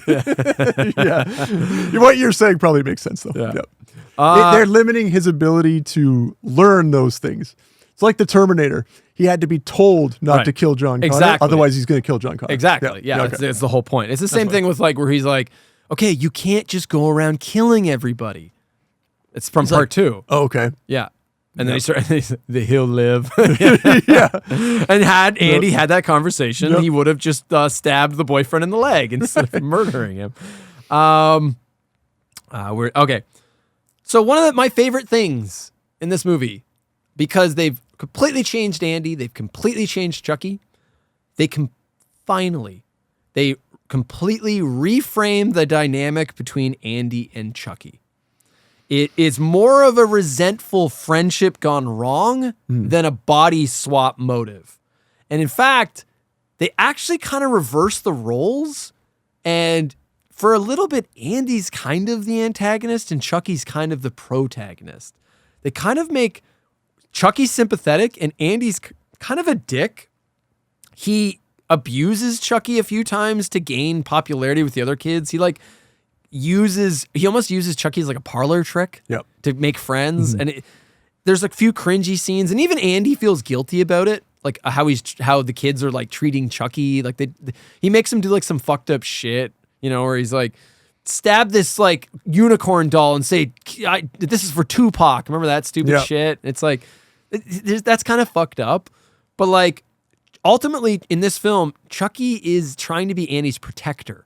Yeah. What you're saying probably makes sense though. Yeah. Yep. They're limiting his ability to learn those things. It's like the Terminator. He had to be told not to kill John Connor. Exactly. Otherwise, he's going to kill John Connor. Exactly. Yeah, Okay. it's the whole point. It's the same thing with like where he's like, okay, you can't just go around killing everybody. It's from part 2. Oh, okay. Yeah. And then he'll live. Yeah. And had Andy had that conversation, Yep. he would have just stabbed the boyfriend in the leg instead of murdering him. Okay. So one of my favorite things in this movie, because they've completely changed Andy, they've completely changed Chucky, they completely reframe the dynamic between Andy and Chucky. It is more of a resentful friendship gone wrong than a body swap motive. And in fact, they actually kind of reverse the roles. And for a little bit, Andy's kind of the antagonist and Chucky's kind of the protagonist. They kind of make Chucky sympathetic and Andy's kind of a dick. He abuses Chucky a few times to gain popularity with the other kids. He almost uses Chucky as like a parlor trick to make friends. And there's a few cringy scenes, and even Andy feels guilty about it. Like how the kids are like treating Chucky. Like he makes him do like some fucked up shit, where he's like, stab this like unicorn doll and say, this is for Tupac. Remember that stupid shit? It's like, that's kind of fucked up. But like, ultimately in this film, Chucky is trying to be Andy's protector.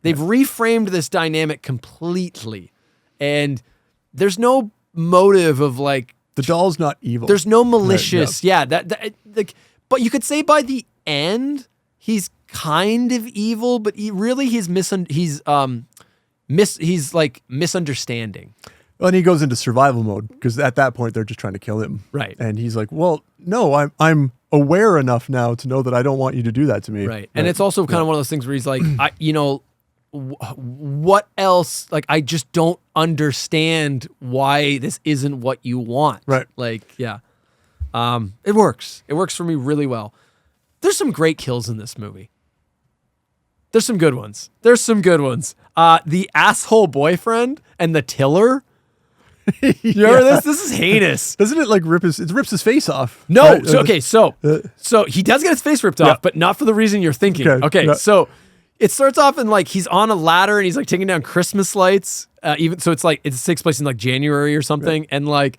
They've reframed this dynamic completely. And there's no motive of like, the doll's not evil. There's no malicious. Right, But you could say by the end, he's kind of evil, but he's misunderstanding. Well, and he goes into survival mode because at that point they're just trying to kill him. Right. And he's like, well, no, I'm aware enough now to know that I don't want you to do that to me. Right. And it's also kind of one of those things where he's like, what else? Like, I just don't understand why this isn't what you want. Right. Like, yeah. It works. It works for me really well. There's some great kills in this movie. There's some good ones. The asshole boyfriend and the tiller. You remember this? This is heinous. Doesn't it like rips his face off? No. Right? So he does get his face ripped off, but not for the reason you're thinking. Okay. So it starts off in like he's on a ladder and he's like taking down Christmas lights. It takes place in like January or something, right. And like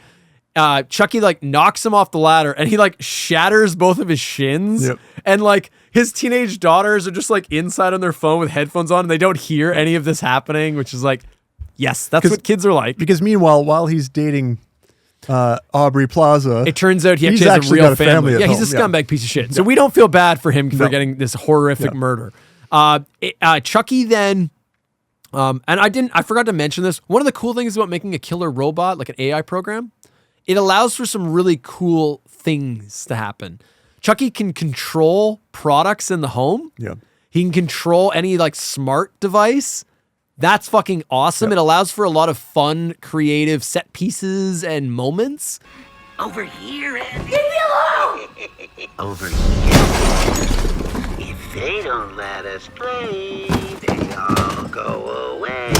Chucky like knocks him off the ladder and he like shatters both of his shins. Yep. And like his teenage daughters are just like inside on their phone with headphones on and they don't hear any of this happening, which is like, yes, that's what kids are like. Because meanwhile, while he's dating Aubrey Plaza, it turns out he actually has a real family. Yeah, he's a scumbag piece of shit. So we don't feel bad for him for getting this horrific murder. Chucky then, and I forgot to mention this. One of the cool things about making a killer robot, like an AI program, it allows for some really cool things to happen. Chucky can control products in the home. Yeah. He can control any like smart device. That's fucking awesome. It allows for a lot of fun, creative set pieces and moments. Over here, Andy. Leave me alone! Over here. If they don't let us play, they all go away.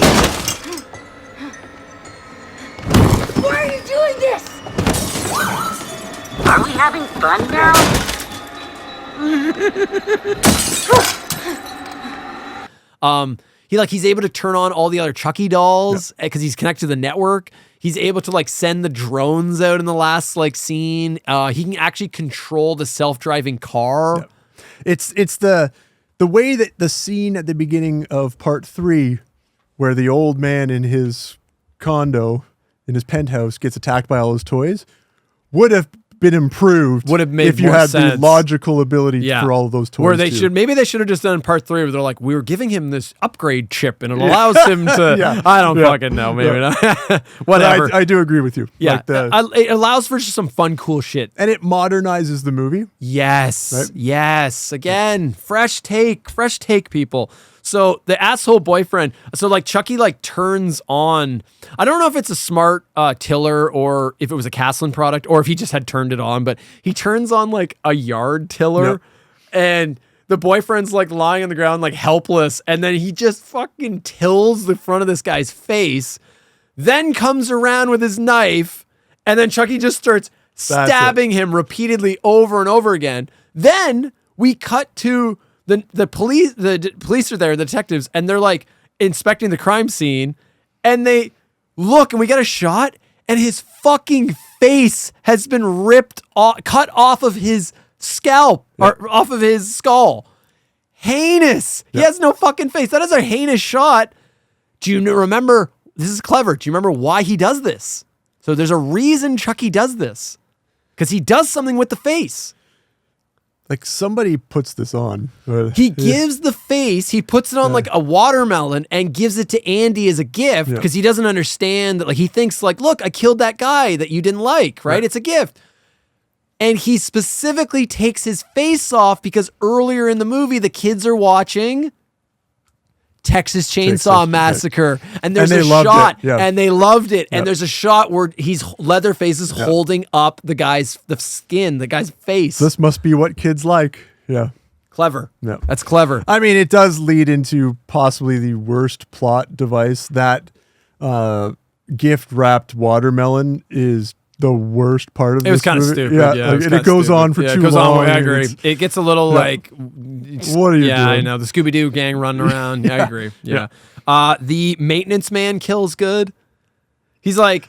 Why are you doing this? Are we having fun now? He's able to turn on all the other Chucky dolls because he's connected to the network. He's able to like send the drones out in the last like scene. He can actually control the self-driving car. Yep. It's the way that the scene at the beginning of part 3 where the old man in his condo in his penthouse gets attacked by all his toys would have been improved if you had the logical ability for all of those toys. Where they should have just done part 3 where they're like, we were giving him this upgrade chip and it allows him to I don't fucking know, maybe not. Whatever. I do agree with you. Yeah. It allows for just some fun, cool shit. And it modernizes the movie. Yes. Right? Yes. Again, fresh take, people. So the asshole boyfriend, so like Chucky like turns on, I don't know if it's a smart tiller or if it was a Castlin product or if he just had turned it on, but he turns on like a yard tiller. Yep. And the boyfriend's like lying on the ground, like helpless. And then he just fucking tills the front of this guy's face, then comes around with his knife. And then Chucky just starts stabbing him repeatedly over and over again. Then we cut to the police. The police are there, the detectives, and they're like inspecting the crime scene. And they look, and we get a shot, and his fucking face has been cut off of his scalp or off of his skull. Heinous. He has no fucking face. That is a heinous shot. Do you remember? This is clever. Do you remember why he does this? So there's a reason Chucky does this, because he does something with the face. Like somebody puts this on. He gives the face, he puts it on like a watermelon and gives it to Andy as a gift because he doesn't understand that. Like he thinks like, look, I killed that guy that you didn't like, right? It's a gift. And he specifically takes his face off because earlier in the movie, the kids are watching Texas Chainsaw Massacre, and there's a shot, and they loved it. And there's a shot where Leatherface is holding up the guy's face. This must be what kids like. Yeah. Clever. Yeah. That's clever. I mean, it does lead into possibly the worst plot device. That gift wrapped watermelon is the worst part of it was this kind of movie. stupid. Yeah, Like, and it goes on for too long. I agree. It gets a little like, what are you doing? I know, the Scooby-Doo gang running around. I agree. Yeah. The maintenance man kills good. He's like,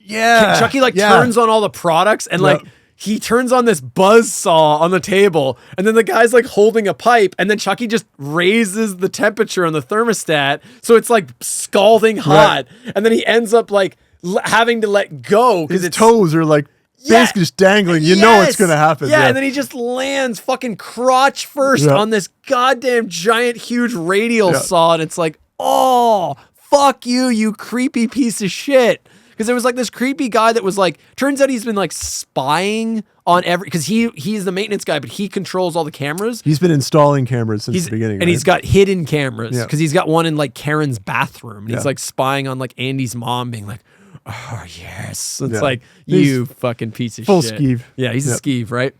Chucky turns on all the products and like he turns on this buzz saw on the table, and then the guy's like holding a pipe, and then Chucky just raises the temperature on the thermostat so it's like scalding hot, and then he ends up like having to let go because his toes are like basically just dangling. You know it's gonna happen. Yeah, and then he just lands fucking crotch first on this goddamn giant huge radial saw, and it's like, oh, fuck you, you creepy piece of shit. Because there was like this creepy guy that was like, turns out he's been like spying on because he's the maintenance guy, but he controls all the cameers. He's been installing cameras since the beginning. And he's got hidden cameras because he's got one in like Karen's bathroom. And he's like spying on like Andy's mom, being like, oh yes. It's like, you fucking piece of shit. Full skeeve. Yeah, he's a skeeve, right?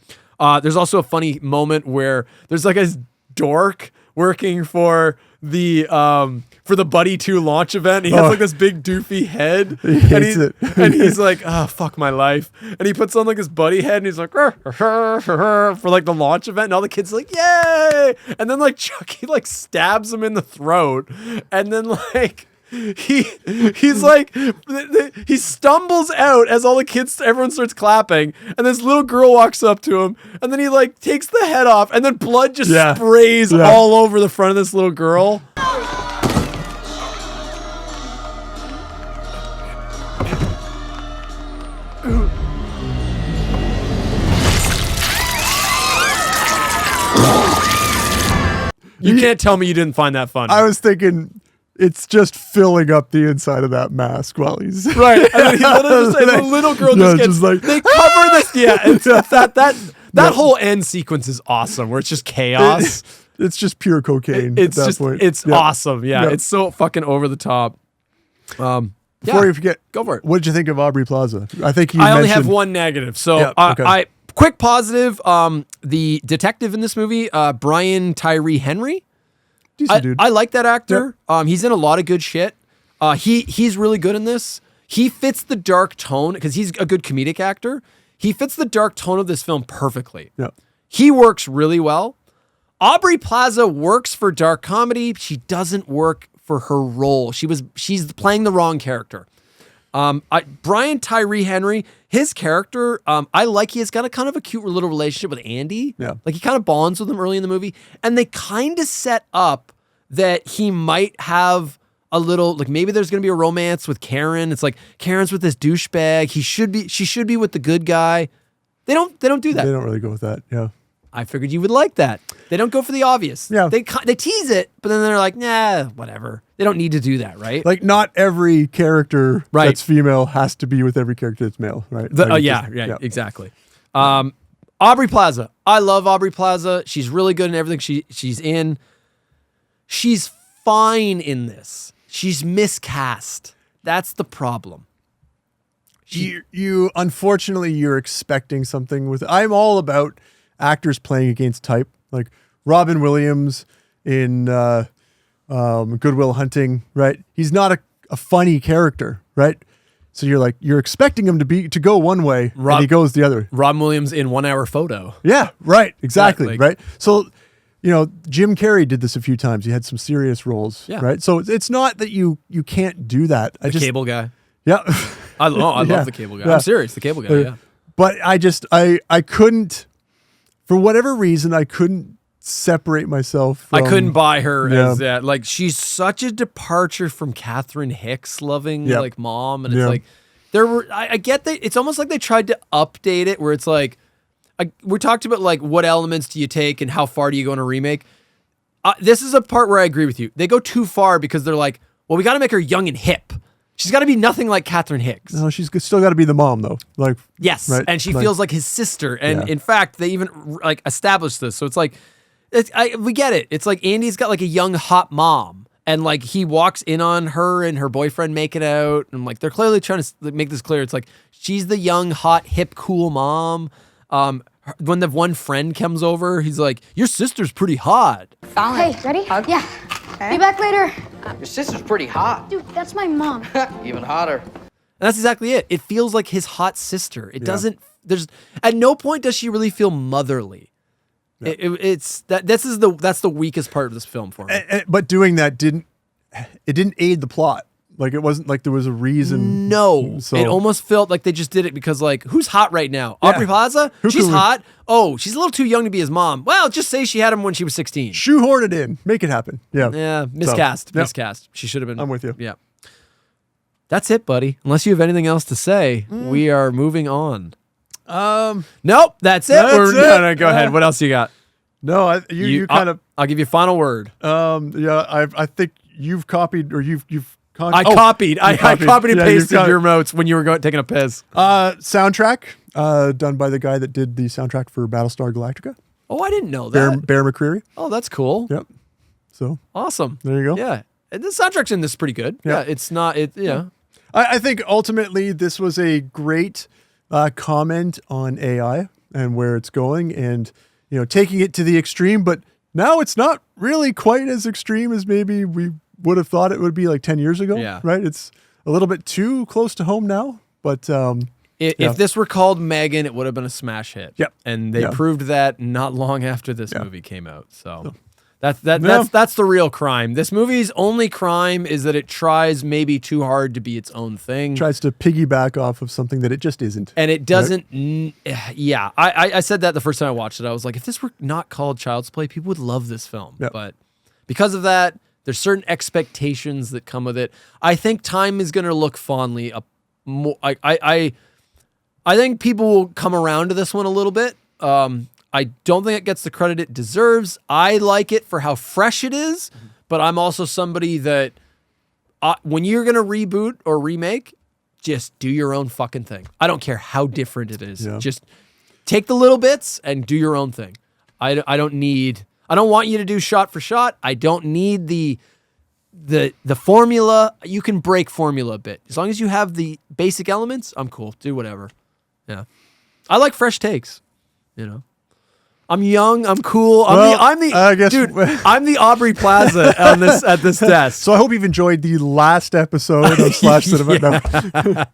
There's also a funny moment where there's like a dork working for the Buddy 2 launch event. He has like this big doofy head. And he's like, oh, fuck my life. And he puts on like his buddy head and he's like, for like the launch event. And all the kids are like, yay. And then like Chucky like stabs him in the throat. And then like he's like, he stumbles out as all the kids, everyone starts clapping, and this little girl walks up to him, and then he like takes the head off, and then blood just sprays all over the front of this little girl. You can't tell me you didn't find that funny. I was thinking, it's just filling up the inside of that mask while he's right. And then the little girl just gets like, they cover this. Yeah, it's that whole end sequence is awesome, where it's just chaos. It's just pure cocaine. It's at that just point. It's awesome. Yeah, it's so fucking over the top. Before you forget, go for it. What did you think of Aubrey Plaza? I think I only have one negative. So I quick positive. The detective in this movie, Brian Tyree Henry. I like that actor. Yep. He's in a lot of good shit. He's really good in this. He fits the dark tone because he's a good comedic actor. He fits the dark tone of this film perfectly. Yep. He works really well. Aubrey Plaza works for dark comedy. She doesn't work for her role. She's playing the wrong character. Brian Tyree Henry, his character, I like. He has got a kind of a cute little relationship with Andy. Yeah. Like he kind of bonds with him early in the movie, and they kind of set up that he might have a little, like maybe there's going to be a romance with Karen. It's like Karen's with this douchebag. She should be with the good guy. They don't do that. They don't really go with that. Yeah. I figured you would like that. They don't go for the obvious. Yeah. They tease it, but then they're like, nah, whatever. They don't need to do that, right? Like not every character that's female has to be with every character that's male, right? Exactly. Aubrey Plaza. I love Aubrey Plaza. She's really good in everything she's in. She's fine in this. She's miscast. That's the problem. You unfortunately you're expecting something with. I'm all about actors playing against type, like Robin Williams in Good Will Hunting, right? He's not a funny character, right? So you're expecting him to go one way, and he goes the other. Robin Williams in 1 Hour Photo. Yeah, right, exactly, Yeah, right. So, Jim Carrey did this a few times. He had some serious roles, right? So it's not that you can't do that. The Cable Guy. Yeah. I love the Cable Guy. Yeah. I'm serious. The Cable Guy, yeah. But I couldn't, for whatever reason, I couldn't separate myself from, I couldn't buy her Yeah. as that. Like, she's such a departure from Catherine Hicks loving Yeah. like mom. And it's Yeah. like, I get that. It's almost like they tried to update it where it's like, we talked about like what elements do you take and how far do you go in a remake. This is a part where I agree with you. They go too far because they're like, well, we got to make her young and hip. She's got to be nothing like Catherine Hicks. No, she's still got to be the mom though. Like, yes, right? and she feels like his sister. And Yeah. in fact, they even like established this. So it's like, we get it. It's like Andy's got like a young hot mom, and like he walks in on her and her boyfriend making out, and like they're clearly trying to make this clear. It's like she's the young, hot, hip, cool mom. When the one friend comes over, he's like, "Your sister's pretty hot." Hey, ready? Yeah. Be back later. Your sister's pretty hot. Dude, that's my mom. Even hotter. And that's exactly it. It feels like his hot sister. It doesn't. There's at no point does she really feel motherly. It's that. That's the weakest part of this film for me. But doing that didn't aid the plot. Like, it wasn't like there was a reason. No, So- it almost felt like they just did it because, like, who's hot right now? Yeah. Aubrey Plaza? Who She's could we- hot. Oh, she's a little too young to be his mom. Well, just say she had him when she was 16. Shoehorn it in. Make it happen. Yeah. Yeah, miscast. So, yep. Miscast. She should have been. I'm with you. Yeah. That's it, buddy. Unless you have anything else to say, we are moving on. Nope, that's it. That's it. No, go ahead. What else you got? No, you kind of. I'll give you a final word. Yeah, I think you've copied or you've. I copied. I copied and Yeah, you've pasted got- your notes when you were taking a piss. Soundtrack done by the guy that did the soundtrack for Battlestar Galactica, Oh, I didn't know that. Bear McCreary. Oh, that's cool. Yep. So Awesome. there you go. Yeah. And the soundtrack's in this pretty good. Yeah. Yeah. It's not, yeah. I think ultimately this was a great comment on AI and where it's going, and taking it to the extreme. But now it's not really quite as extreme as maybe we would have thought it would be like 10 years ago. Yeah. Right. It's a little bit too close to home now. But If this were called Megan, it would have been a smash hit. Yep. And they Yeah. proved that not long after this Yeah. movie came out. So that's the real crime. This movie's only crime is that it tries maybe too hard to be its own thing. tries to piggyback off of something that it just isn't. And it doesn't. Yeah, I said that the first time I watched it. I was like, if this were not called Child's Play, people would love this film. Yep. But because of that, there's certain expectations that come with it. I think time is going to look fondly up more. I think people will come around to this one a little bit. I don't think it gets the credit it deserves. I like it for how fresh it is, but I'm also somebody that when you're going to reboot or remake, just do your own fucking thing. I don't care how different it is. Yeah. Just take the little bits and do your own thing. I don't want you to do shot for shot. I don't need the formula. You can break formula a bit. As long as you have the basic elements, I'm cool. Do whatever. Yeah. I like fresh takes, I'm young. I'm cool. I'm the Aubrey Plaza at this desk. So I hope you've enjoyed the last episode of Slash Cinema. No.